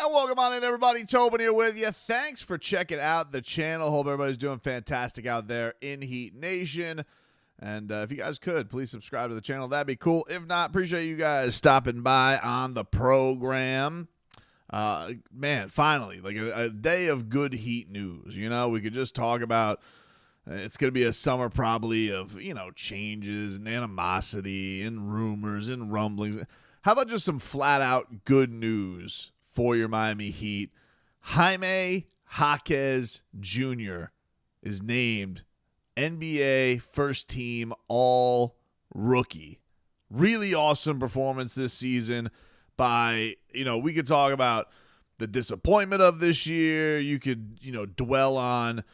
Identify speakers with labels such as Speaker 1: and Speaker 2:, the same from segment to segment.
Speaker 1: And welcome on in, everybody. Tobin here with you. Thanks for checking out the channel. Hope everybody's doing fantastic out there in Heat Nation. And if you guys could, please subscribe to the channel. That'd be cool. If not, appreciate you guys stopping by on the program. Man, finally, like a day of good Heat news. You know, we could just talk about it's going to be a summer probably of, changes and animosity and rumors and rumblings. How about just some flat-out good news for your Miami Heat? Jaime Jaquez Jr. is named NBA first team all-rookie. Really awesome performance this season by, we could talk about the disappointment of this year. You could, dwell on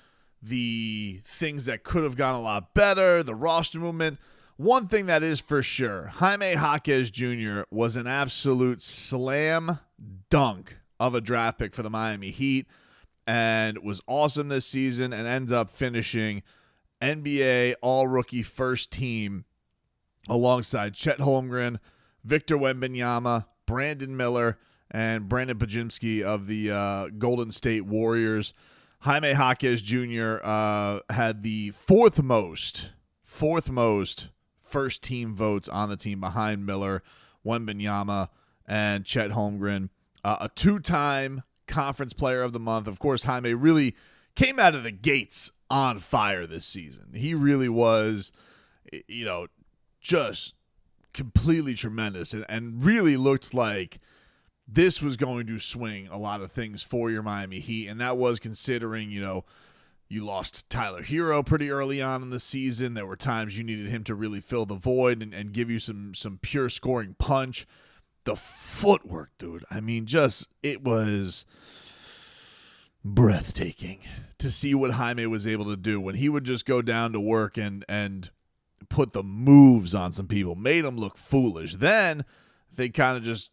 Speaker 1: the things that could have gone a lot better, the roster movement. One thing that is for sure, Jaime Jaquez Jr. was an absolute slam dunk of a draft pick for the Miami Heat and was awesome this season and ends up finishing NBA all-rookie first team alongside Chet Holmgren, Victor Wembanyama, Brandon Miller, and Brandon Podziemski of the Golden State Warriors. Jaime Jaquez Jr. Had the fourth most first team votes on the team behind Miller, Wembanyama, and Chet Holmgren. A two-time conference player of the month. Of course, Jaime really came out of the gates on fire this season. He really was, just completely tremendous and really looked like this was going to swing a lot of things for your Miami Heat. And that was considering, you lost Tyler Hero pretty early on in the season. There were times you needed him to really fill the void and give you some pure scoring punch. The footwork, dude. I mean, it was breathtaking to see what Jaime was able to do when he would just go down to work and put the moves on some people, made them look foolish. Then they kind of just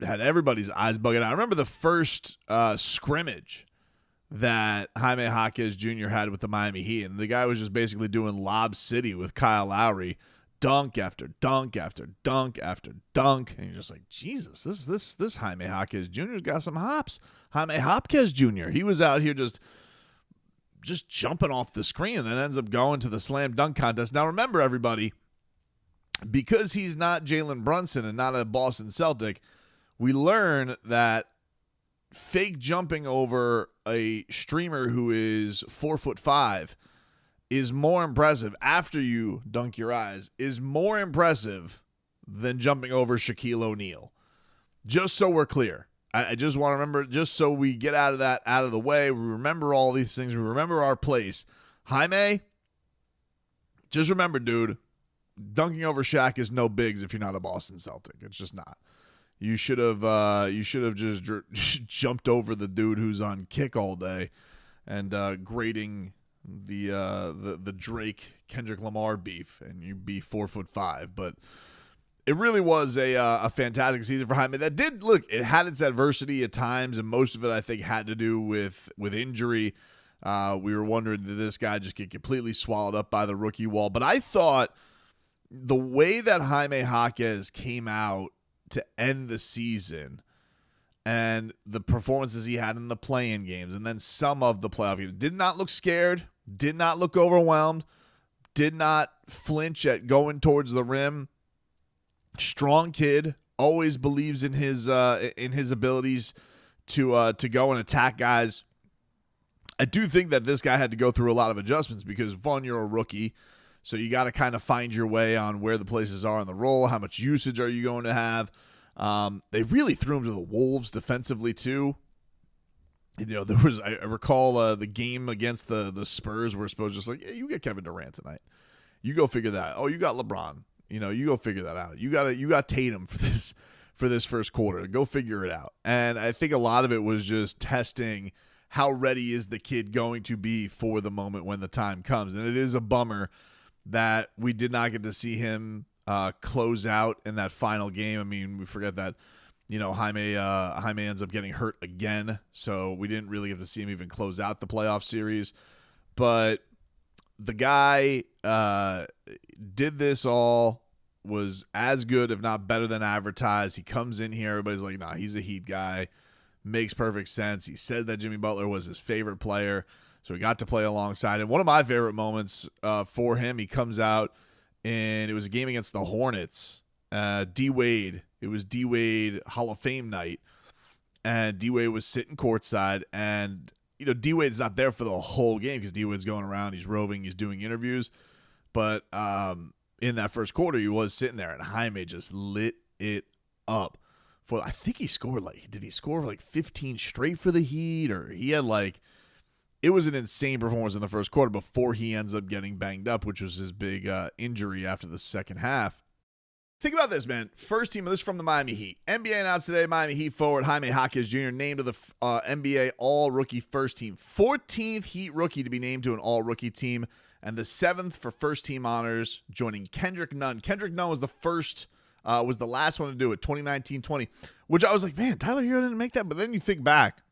Speaker 1: had everybody's eyes bugging out. I remember the first scrimmage that Jaime Jaquez Jr. had with the Miami Heat, and the guy was just basically doing Lob City with Kyle Lowry, dunk after dunk after dunk after dunk, and you're just like, Jesus, this Jaime Jaquez Jr.'s got some hops. Jaime Jaquez Jr. He was out here just jumping off the screen and then ends up going to the slam dunk contest. Now remember, everybody, because he's not Jalen Brunson and not a Boston Celtic, we learn that fake jumping over a streamer who is 4'5" is more impressive after you dunk your eyes, is more impressive than jumping over Shaquille O'Neal. Just so we're clear. I just want to remember, just so we get out of the way, we remember all these things, we remember our place. Jaime, just remember, dude, dunking over Shaq is no bigs if you're not a Boston Celtic. It's just not. You should have just jumped over the dude who's on kick all day and grading the Drake Kendrick Lamar beef, and you'd be 4'5". But it really was a fantastic season for Jaime. That did look. It had its adversity at times, and most of it I think had to do with injury. We were wondering, did this guy just get completely swallowed up by the rookie wall? But I thought the way that Jaime Jaquez came out to end the season and the performances he had in the play-in games and then some of the playoff games, did not look scared, did not look overwhelmed, did not flinch at going towards the rim. Strong kid, always believes in his abilities to go and attack guys. I do think that this guy had to go through a lot of adjustments because, one, you're a rookie, so you got to kind of find your way on where the places are on the roll, how much usage are you going to have. They really threw him to the wolves defensively too. There was, I recall the game against the Spurs where supposed just like, yeah, you get Kevin Durant tonight. You go figure that out. Oh, you got LeBron. You go figure that out. You got Tatum for this first quarter. Go figure it out. And I think a lot of it was just testing how ready is the kid going to be for the moment when the time comes. And it is a bummer that we did not get to see him close out in that final game. I mean, we forget that, Jaime ends up getting hurt again, so we didn't really get to see him even close out the playoff series. But the guy did this all, was as good, if not better than advertised. He comes in here, everybody's like, nah, he's a Heat guy. Makes perfect sense. He said that Jimmy Butler was his favorite player, so he got to play alongside him. One of my favorite moments for him, he comes out, and it was a game against the Hornets. D-Wade. It was D-Wade Hall of Fame night, and D-Wade was sitting courtside, and D-Wade's not there for the whole game because D-Wade's going around, he's roving, he's doing interviews, but in that first quarter, he was sitting there, and Jaime just lit it up. I think he scored did he score 15 straight for the Heat, or he had it was an insane performance in the first quarter before he ends up getting banged up, which was his big injury after the second half. Think about this, man. First team, this is from the Miami Heat. NBA announced today, Miami Heat forward Jaime Jaquez Jr. named to the NBA All-Rookie First Team. 14th Heat rookie to be named to an All-Rookie team, and the 7th for first team honors, joining Kendrick Nunn. Kendrick Nunn was was the last one to do it, 2019-20, which I was like, man, Tyler Hero didn't make that. But then you think back,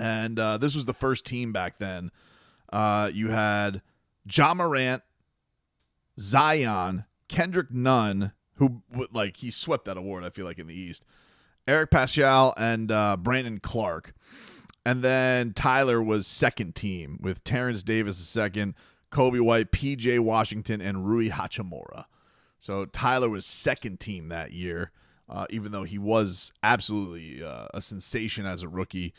Speaker 1: and this was the first team back then. You had Ja Morant, Zion, Kendrick Nunn, who he swept that award, I feel like, in the East, Eric Paschal, and Brandon Clark. And then Tyler was second team with Terrence Davis the second, Kobe White, P.J. Washington, and Rui Hachimura. So Tyler was second team that year, even though he was absolutely a sensation as a rookie.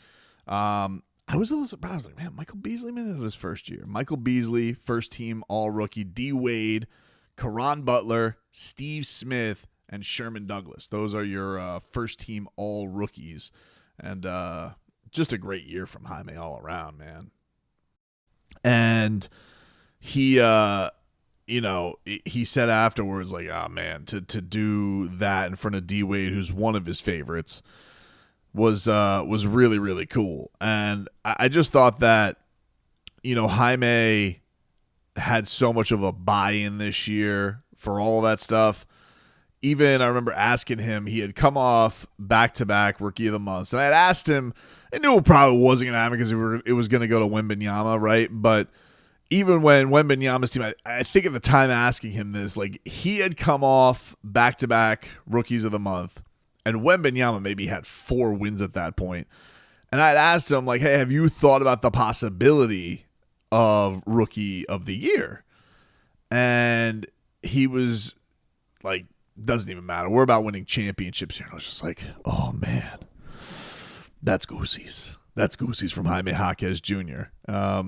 Speaker 1: I was a little surprised. Man, Michael Beasley made it his first year. Michael Beasley, first team all-rookie. D-Wade, Caron Butler, Steve Smith, and Sherman Douglas. Those are your first team all-rookies. And just a great year from Jaime all around, man. And he he said afterwards, oh man, to do that in front of D-Wade, who's one of his favorites, was really, really cool. And I just thought that, Jaime had so much of a buy-in this year for all that stuff. Even I remember asking him, he had come off back-to-back Rookie of the Month. And I had asked him, I knew it probably wasn't going to happen because it was going to go to Wembanyama, right? But even when Wembanyama's team, I think at the time asking him this, he had come off back-to-back Rookies of the Month, and Wembanyama maybe had 4 wins at that point. And I had asked him, hey, have you thought about the possibility of Rookie of the Year? And he was doesn't even matter. We're about winning championships here. And I was just oh, man, that's Goosey's. That's Goosey's from Jaime Jaquez Jr.,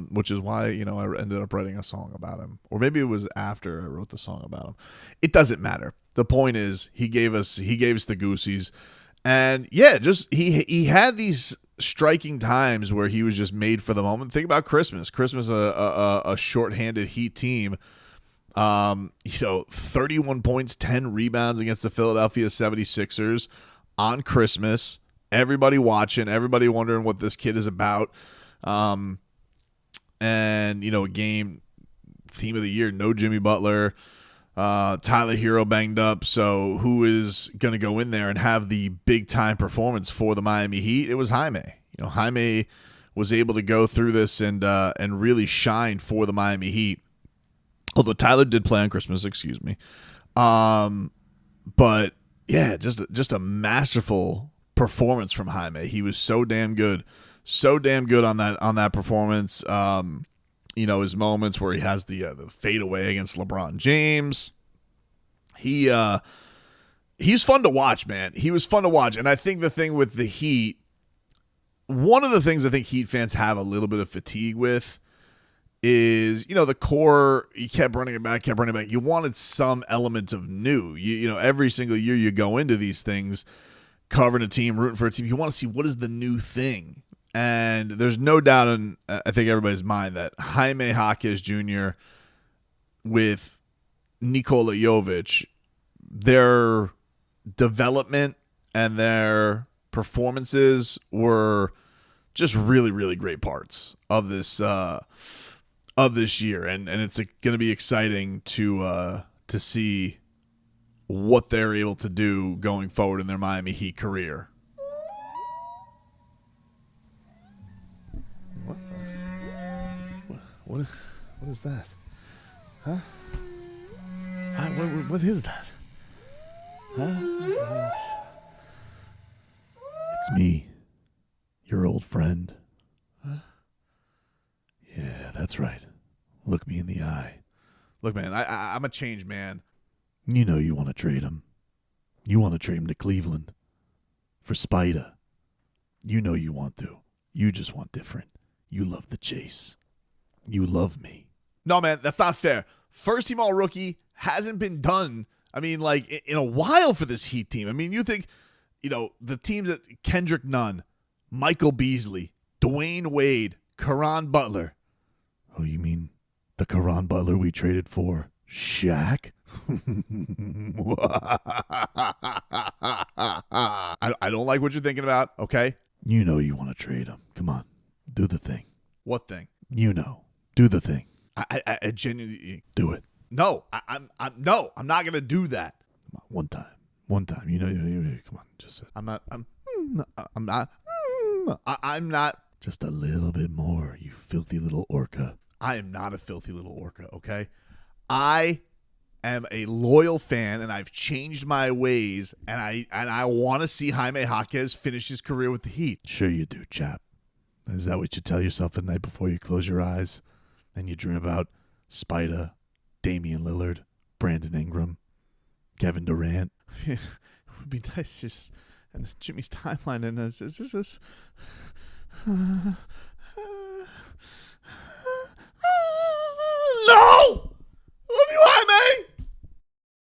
Speaker 1: which is why, I ended up writing a song about him. Or maybe it was after I wrote the song about him. It doesn't matter. The point is he gave us the Goosey's. And, yeah, just he had these striking times where he was just made for the moment. Think about Christmas. Christmas, a shorthanded Heat team. 31 points, 10 rebounds against the Philadelphia 76ers on Christmas. Everybody watching, everybody wondering what this kid is about. And, a game theme of the year, no Jimmy Butler, Tyler Hero banged up. So who is going to go in there and have the big time performance for the Miami Heat? It was Jaime. Jaime was able to go through this and really shine for the Miami Heat. Although Tyler did play on Christmas, excuse me. But yeah, just a masterful performance from Jaime. He was so damn good on that performance. His moments where he has the fadeaway against LeBron James. He's fun to watch, man. He was fun to watch, and I think the thing with the Heat, one of the things I think Heat fans have a little bit of fatigue with is, the core, you kept running it back. You wanted some element of new. Every single year you go into these things, covering a team, rooting for a team, you want to see what is the new thing. And there's no doubt in, I think, everybody's mind that Jaime Jaquez Jr. with Nikola Jovic, their development and their performances were just really, really great parts of this year. And it's going to be exciting to see what they're able to do going forward in their Miami Heat career. What is that? Huh? What is that? Huh? It's me. Your old friend. Huh? Yeah, that's right. Look me in the eye. Look, man, I'm a changed man. You know you want to trade him. You want to trade him to Cleveland. For Spida. You know you want to. You just want different. You love the chase. You love me. No, man, that's not fair. First team all rookie hasn't been done, I mean, like, in a while for this Heat team. I mean, you think, the teams that Kendrick Nunn, Michael Beasley, Dwayne Wade, Caron Butler. Oh, you mean the Caron Butler we traded for Shaq? I don't like what you're thinking about, okay? You know you want to trade him. Come on, do the thing. What thing? Do the thing. I genuinely do it. No, I'm not gonna do that. Come on, one time. Come on, just I'm not. Just a little bit more, you filthy little orca. I am not a filthy little orca, okay? I am a loyal fan, and I've changed my ways, and I want to see Jaime Jaquez finish his career with the Heat. Sure you do, chap. Is that what you tell yourself at night before you close your eyes? And you dream about Spida, Damian Lillard, Brandon Ingram, Kevin Durant. It would be nice just and Jimmy's timeline and it's just no!